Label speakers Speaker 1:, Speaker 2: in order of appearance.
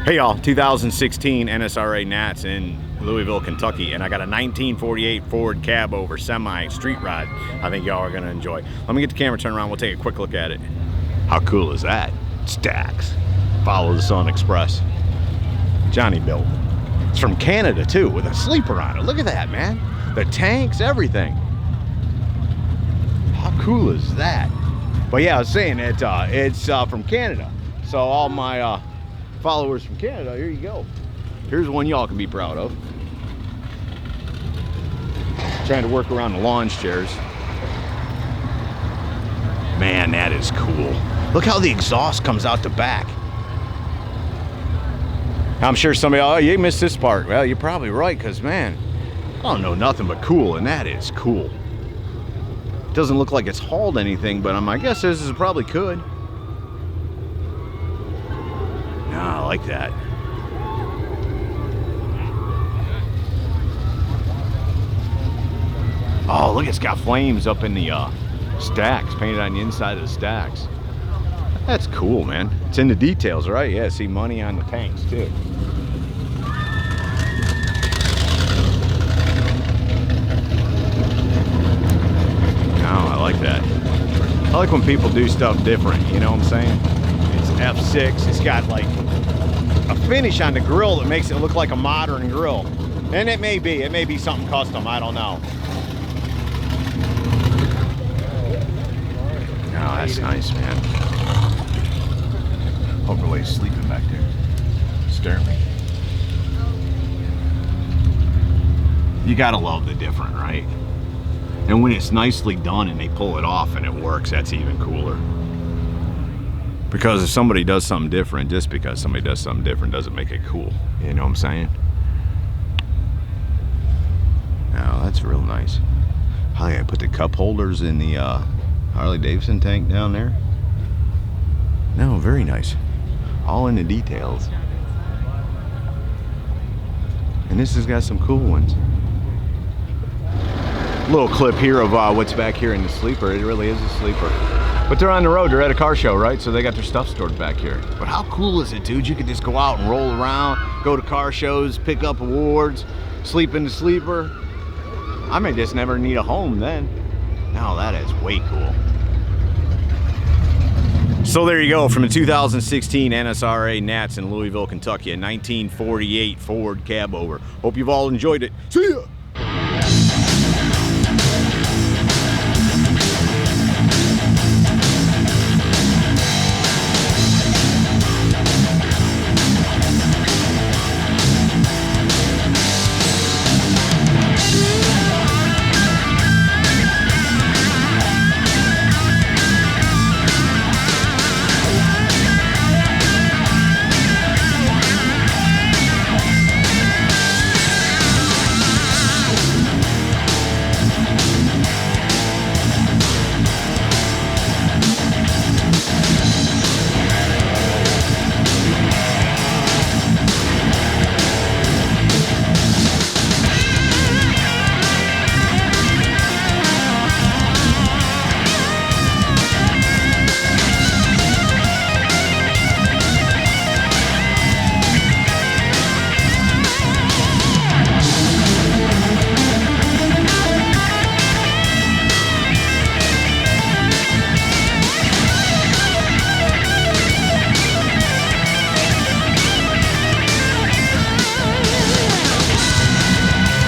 Speaker 1: Hey y'all, 2016 NSRA Nats in Louisville, Kentucky, and I got a 1948 Ford cab over semi street rod I think y'all are gonna enjoy. Let me get the camera turned around, we'll take a quick look at it. How cool is that? Stacks. Follow the Sun Express. Johnny built. It's from Canada too, with a sleeper on it. Look at that, man. The tanks, everything. How cool is that? But yeah, I was saying it's from Canada. So all my followers from Canada, here you go. Here's one y'all can be proud of. Trying to work around the lawn chairs. Man, that is cool. Look how the exhaust comes out the back. I'm sure somebody, oh, you missed this part. Well, you're probably right, because man, I don't know nothing but cool, and that is cool. It doesn't look like it's hauled anything, but I guess this is probably could. No, I like that. Oh, look, it's got flames up in the stacks, painted on the inside of the stacks. That's cool, man. It's in the details, right? Yeah, see money on the tanks, too. Oh, I like that. I like when people do stuff different, you know what I'm saying? It's F6, it's got like a finish on the grill that makes it look like a modern grill. And it may be something custom, I don't know. Oh, that's nice, man. Overlay's sleeping back there. Staring me. You gotta love the different, right? And when it's nicely done and they pull it off and it works, that's even cooler. Because if somebody does something different, just because somebody does something different doesn't make it cool. You know what I'm saying? Oh, that's real nice. Oh, yeah, I put the cup holders in the Harley Davidson tank down there. No, very nice. All in the details. And this has got some cool ones. Little clip here of what's back here in the sleeper. It really is a sleeper. But they're on the road, they're at a car show, right? So they got their stuff stored back here. But how cool is it, dude? You could just go out and roll around, go to car shows, pick up awards, sleep in the sleeper. I may just never need a home then. Now that is way cool. So there you go, from the 2016 NSRA Nats in Louisville, Kentucky, a 1948 Ford cab over. Hope you've all enjoyed it. See ya!